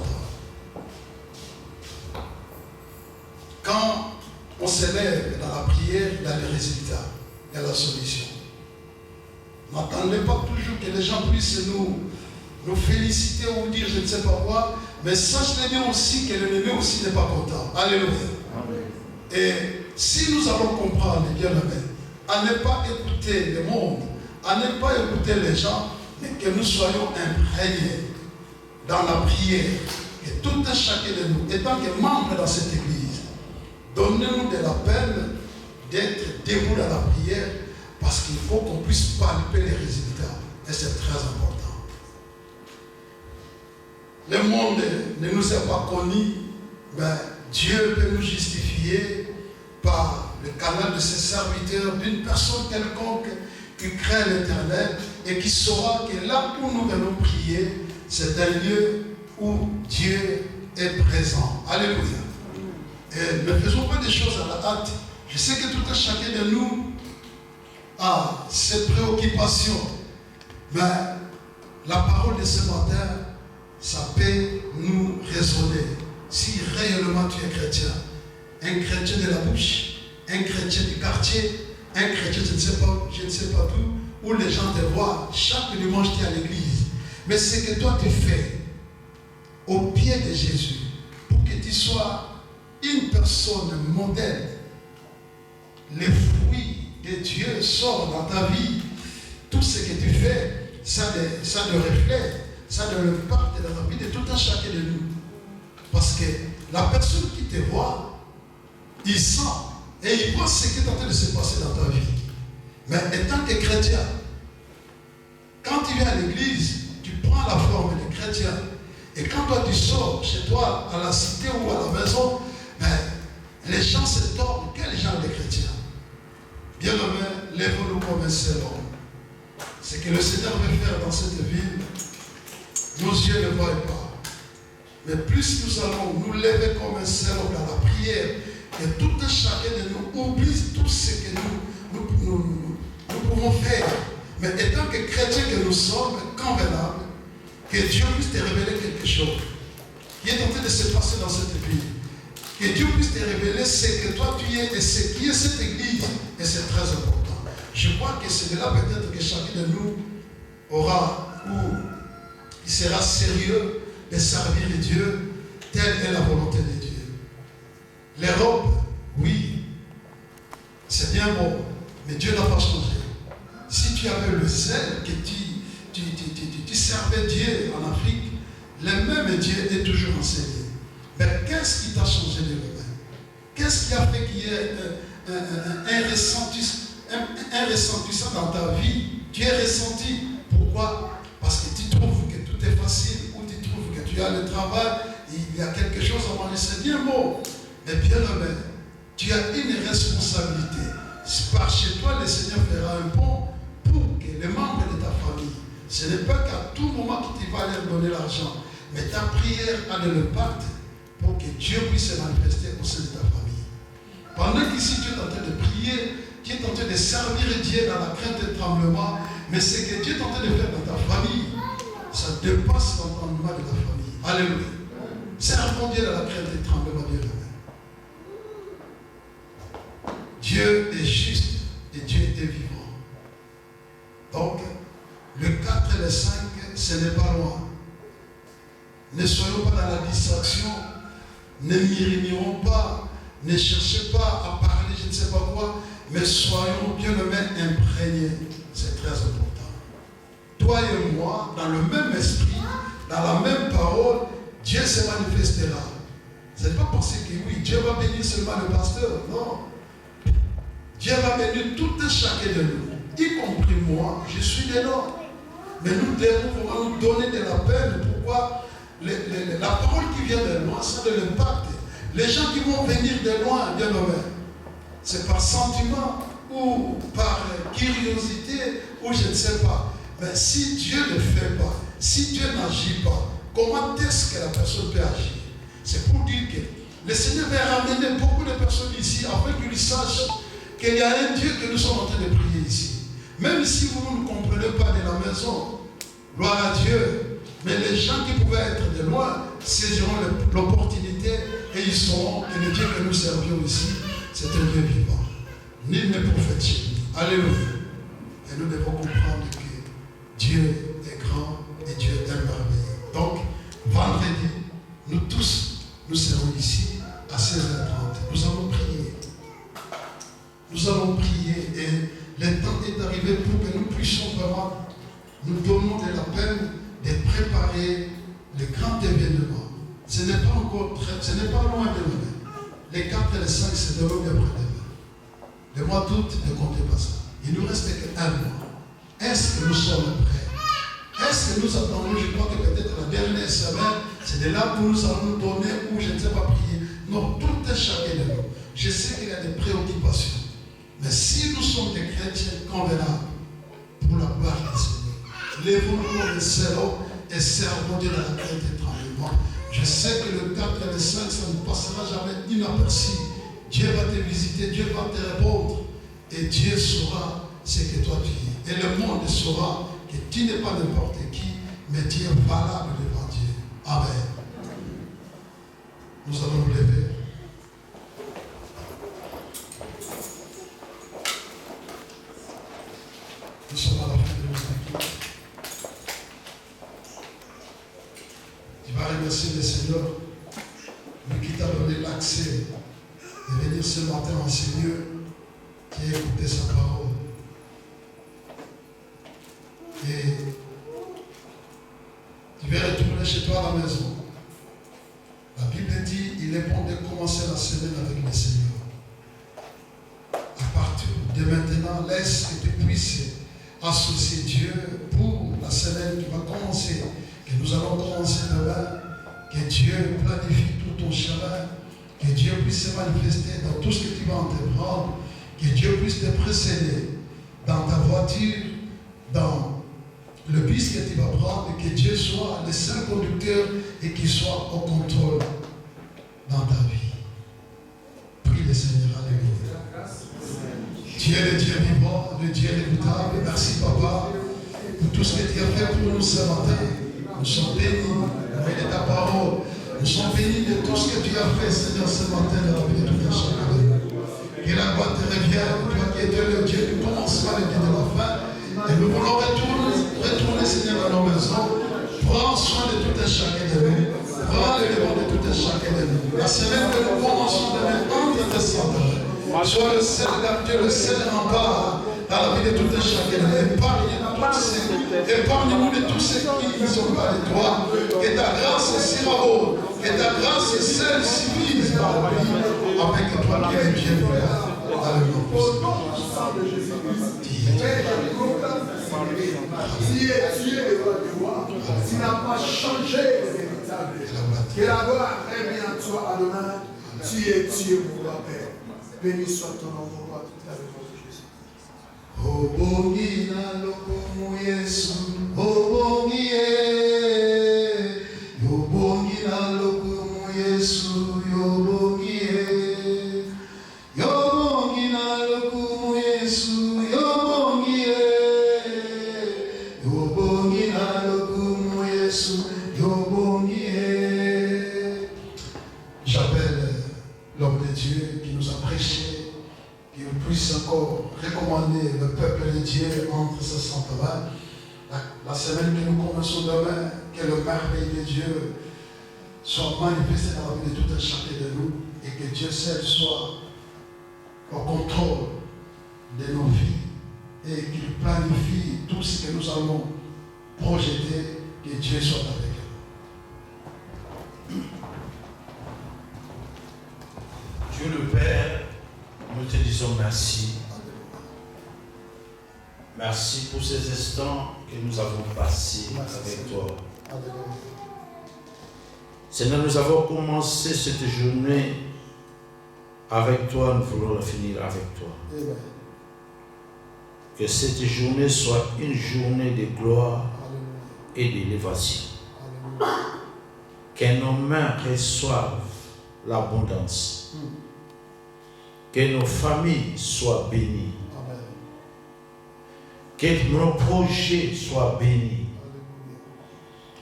Quand on s'élève dans la prière, il y a les résultats, il y a la solution. N'attendez pas toujours que les gens puissent nous féliciter ou dire je ne sais pas quoi, mais sachez bien aussi que l'ennemi aussi n'est pas content. Alléluia. Amen. Et si nous allons comprendre, bien aimé, à ne pas écouter le monde, à ne pas écouter les gens, mais que nous soyons imprégnés dans la prière, et tout un chacun de nous, étant que membres dans cette église, donnez-nous de la peine d'être debout dans la prière, parce qu'il faut qu'on puisse palper les résultats. Et c'est très important. Le monde ne nous a pas connus, mais Dieu peut nous justifier par le canal de ses serviteurs, d'une personne quelconque qui craint l'Éternel et qui saura que là où nous venons prier, c'est un lieu où Dieu est présent. Alléluia. Et ne faisons pas des choses à la hâte. Je sais que tout un chacun de nous a ses préoccupations, mais la parole de ce matin, ça peut nous raisonner. Si réellement tu es chrétien, un chrétien de la bouche, un chrétien du quartier, un chrétien je ne sais pas d'où, où les gens te voient, chaque dimanche tu es à l'église. Mais ce que toi tu fais au pied de Jésus, pour que tu sois une personne modèle, les fruits de Dieu sortent dans ta vie. Tout ce que tu fais, ça le reflète, ça le impacte dans la vie de tout un chacun de nous. Parce que la personne qui te voit, il sent et il voit ce qui est en train de se passer dans ta vie. Mais étant que chrétien, quand tu viens à l'église, tu prends la forme de chrétien. Et quand toi tu sors chez toi, à la cité ou à la maison, les gens se tordent. Quel genre de chrétien? Bien aimé, lève-nous comme un seul homme. Ce que le Seigneur veut faire dans cette ville, nos yeux ne voient pas. Mais plus nous allons nous lever comme un seul homme dans la prière, et tout un chacun de nous oublie tout ce que nous pouvons faire. Mais étant que chrétiens que nous sommes, convenables, que Dieu puisse te révéler quelque chose qui est en train de se passer dans cette ville. Que Dieu puisse te révéler ce que toi tu es et ce qui est cette église. Et c'est très important. Je crois que c'est de là peut-être que chacun de nous aura ou il sera sérieux de servir Dieu telle est la volonté de Dieu. L'Europe, oui, c'est bien bon, mais Dieu n'a pas changé. Si tu avais le zèle que tu servais Dieu en Afrique, le même Dieu est toujours enseigné. Mais qu'est-ce qui t'a changé de lui-même? Qu'est-ce qui a fait qu'il y ait un ressentissement dans ta vie? Tu es ressenti. Pourquoi? Parce que tu trouves que tout est facile, ou tu trouves que tu as le travail, il y a quelque chose à manger, c'est bien beau. Mais bien aimé, tu as une responsabilité. Par chez toi, le Seigneur fera un pont pour que les membres de ta famille, ce n'est pas qu'à tout moment que tu vas leur donner l'argent, mais ta prière a le pacte pour que Dieu puisse se manifester au sein de ta famille. Pendant qu'ici tu es en train de prier, tu es en train de servir Dieu dans la crainte et le tremblement, mais ce que Dieu est en train de faire dans ta famille, ça dépasse l'entendement de ta famille. Alléluia. Servons Dieu dans la crainte et le tremblement de Dieu. Dieu est juste et Dieu est vivant. Donc, le 4 et le 5, ce n'est pas loin. Ne soyons pas dans la distraction, ne murmurons pas, ne cherchez pas à parler, je ne sais pas quoi, mais soyons bien le même imprégnés. C'est très important. Toi et moi, dans le même esprit, dans la même parole, Dieu se manifestera. Ce n'est pas parce que oui, Dieu va bénir seulement le pasteur, non. Dieu va bénir tout un chacun de nous, y compris moi, je suis des nôtres. Mais nous devons vraiment nous donner de la peine. Pourquoi? La parole qui vient de loin, ça a de l'impact. Les gens qui vont venir de loin, bien nommé, c'est par sentiment ou par curiosité ou je ne sais pas. Mais si Dieu ne fait pas, si Dieu n'agit pas, comment est-ce que la personne peut agir? C'est pour dire que le Seigneur va ramener beaucoup de personnes ici afin qu'ils sachent qu'il y a un Dieu que nous sommes en train de prier ici. Même si vous ne comprenez pas de la maison, gloire à Dieu. Mais les gens qui pouvaient être de loin saisiront l'opportunité et ils sauront que le Dieu que nous servions ici, c'est un Dieu vivant. Nul n'est prophète chez nous. Alléluia. Et nous devons comprendre que Dieu est grand et Dieu est merveilleux. Donc, vendredi, nous tous, nous serons ici à 16h30. Nous allons prier. Nous allons prier et le temps est arrivé pour que nous puissions vraiment nous donner de la peine de préparer le grand événement. Ce n'est pas encore ce n'est pas loin de demain. Les 4 et les 5, c'est demain et après-demain. Le mois d'août, ne comptez pas ça. Il nous reste qu'un mois. Est-ce que nous sommes prêts? Est-ce que nous attendons? Je crois que peut-être la dernière semaine, c'est de là où nous allons nous donner, où je ne sais pas prier. Non, tout est chacun de nous. Je sais qu'il y a des préoccupations. Mais si nous sommes des chrétiens convenables pour la gloire du Seigneur, lèvons-nous le cerveau et servons Dieu dans la crainte et tremblement. Je sais que le 4 et le 5, ça ne passera jamais inaperçu. Dieu va te visiter, Dieu va te répondre et Dieu saura ce que toi tu es. Et le monde saura que tu n'es pas n'importe qui, mais tu es valable devant Dieu. Amen. Nous allons nous lever. Nous sommes à la fin de notre équipe. Tu vas remercier le Seigneur, lui qui t'a donné l'accès de venir ce matin en Seigneur, qui a écouté sa parole. Et tu vas retourner chez toi à la maison. La Bible dit, il est bon de commencer la semaine avec le Seigneur. À partir de maintenant, laisse que tu puisses associer Dieu pour la semaine qui va commencer, que nous allons commencer demain, que Dieu planifie tout ton chemin, que Dieu puisse se manifester dans tout ce que tu vas entreprendre, que Dieu puisse te précéder dans ta voiture, dans le bus que tu vas prendre, et que Dieu soit le seul conducteur et qu'il soit au contrôle dans ta vie. Prie le Seigneur, alléluia. Dieu est le Dieu vivant, le Dieu redoutable. Merci Papa pour tout ce que tu as fait pour nous ce matin. Nous sommes bénis de ta parole. Nous sommes bénis de tout ce que tu as fait, Seigneur, ce matin dans la vie de tout un chacun. Que la gloire te revienne, toi qui es le Dieu du commencement et de la fin. Et nous voulons retourner, Seigneur, dans nos maisons. Prends soin de tout un chacun de nous. Prends le devant de tout un chacun de nous. La semaine que nous commençons demain, entre décembre. Sois le seul Dieu, le seul rempart dans la vie de tout un chacun de nous. Épargne tous ces Épargne-nous de tous ceux qui ne sont pas de toi. Que ta grâce s'irravo. Que ta grâce seule suffise dans le pays. Afin que toi qui es Dieu, Père. Alléluia. Tu es Dieu devant le roi. Tu n'as pas changé le véritable. Que la gloire revient à toi, Adonai. Tu es Dieu, mon roi Père. Béni soit ton nom, mon roi, toute la vie de Jésus. Obongina lokumu Yesu, obongie. Obongina lokumu Yesu, obongie. Obongina lokumu Yesu, obongie. Obongina lokumu Yesu, obongie. J'appelle l'homme de Dieu qui nous a prêché, qu'il puisse encore recommander le peuple de Dieu entre ses saintes mains. La semaine que nous commençons demain, que le merveille de Dieu soit manifesté dans la vie de tout un chacun de nous et que Dieu seul soit au contrôle de nos vies et qu'il planifie tout ce que nous allons projeter, que Dieu soit avec nous. Dieu le Père, nous te disons merci. Merci pour ces instants que nous avons passés avec toi. Seigneur, nous avons commencé cette journée avec toi, nous voulons la finir avec toi. Amen. Que cette journée soit une journée de gloire et d'élévation. Que nos mains reçoivent l'abondance. Que nos familles soient bénies. Que nos projets soient bénis.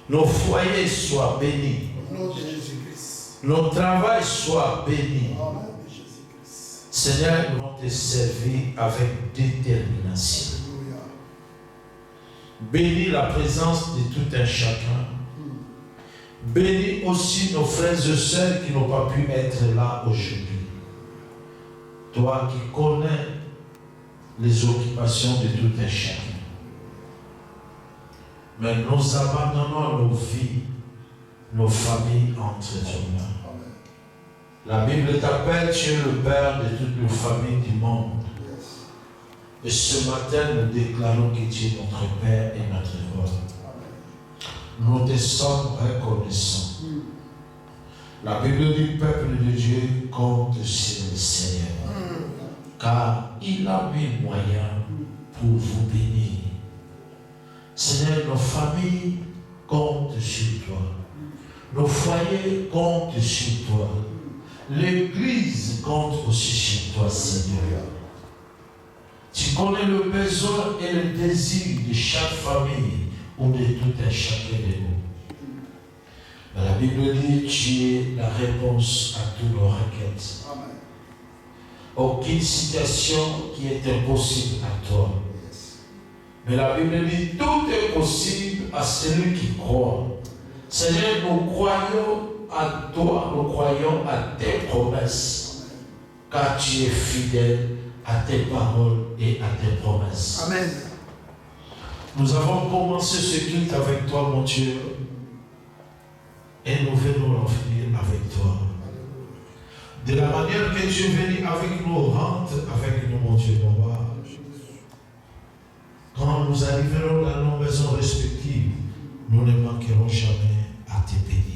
Nos foyers soient bénis. Nos travails soient bénis. Seigneur, nous allons te servir avec détermination. Bénis la présence de tout un chacun. Bénis aussi nos frères et sœurs qui n'ont pas pu être là aujourd'hui. Toi qui connais les occupations de tout un chacun. Mais nous abandonnons nos vies, nos familles entre tes mains. La Bible t'appelle, tu es le Père de toutes les familles du monde. Et ce matin, nous déclarons que tu es notre Père et notre Roi. Nous te sommes reconnaissants. La Bible du peuple de Dieu compte sur le Seigneur. Car il a mis moyen pour vous bénir. Seigneur, nos familles comptent sur toi. Nos foyers comptent sur toi. L'Église compte aussi sur toi, Seigneur. Tu connais le besoin et le désir de chaque famille ou de tout un chacun de nous. Mais la Bible dit, tu es la réponse à toutes nos requêtes. Aucune situation qui est impossible à toi. Mais la Bible dit, tout est possible à celui qui croit. Seigneur, nous croyons à toi, nous croyons à tes promesses, car tu es fidèle à tes paroles et à tes promesses. Amen. Nous avons commencé ce culte avec toi, mon Dieu, et nous venons l'en finir avec toi. De la manière que tu es venu avec nous, rentre avec nous, mon Dieu, mon roi. Quand nous arriverons dans nos maisons respectives, nous ne manquerons jamais à te bénir.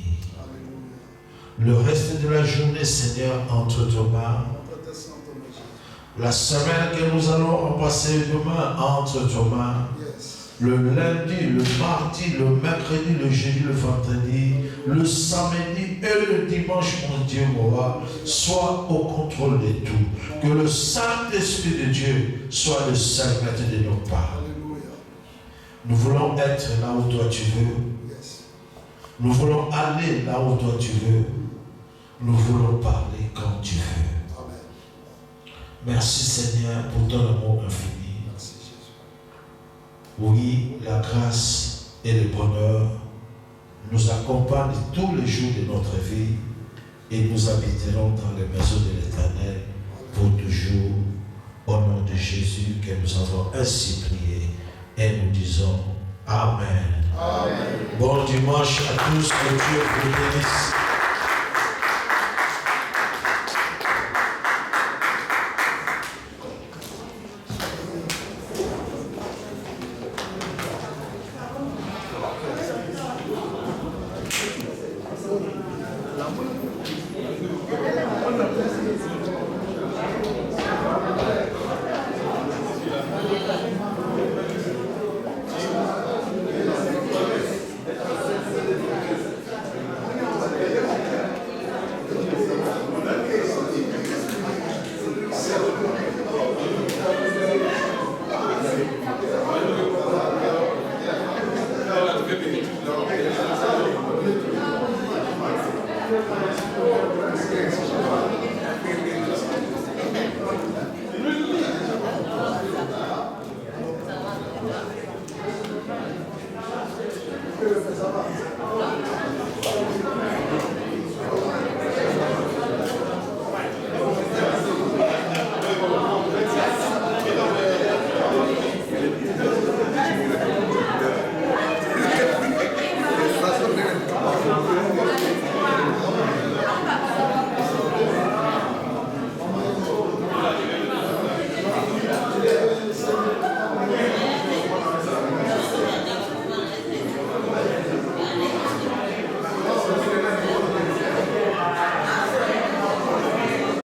Le reste de la journée, Seigneur, entre tes mains. La semaine que nous allons en passer demain, entre tes mains. Le lundi, le mardi, le mercredi, le jeudi, le vendredi, le samedi et le dimanche, mon Dieu, mon roi, sois au contrôle de tout. Que le Saint-Esprit de Dieu soit le seul maître de nos pas. Nous voulons être là où toi tu veux. Nous voulons aller là où toi tu veux. Nous voulons parler comme tu veux. Merci Seigneur pour ton amour infini. Oui, la grâce et le bonheur nous accompagnent tous les jours de notre vie et nous habiterons dans les maisons de l'Éternel pour toujours. Au nom de Jésus que nous avons ainsi prié et nous disons Amen. Bon dimanche à tous, que Dieu vous bénisse. Que le fait ça va.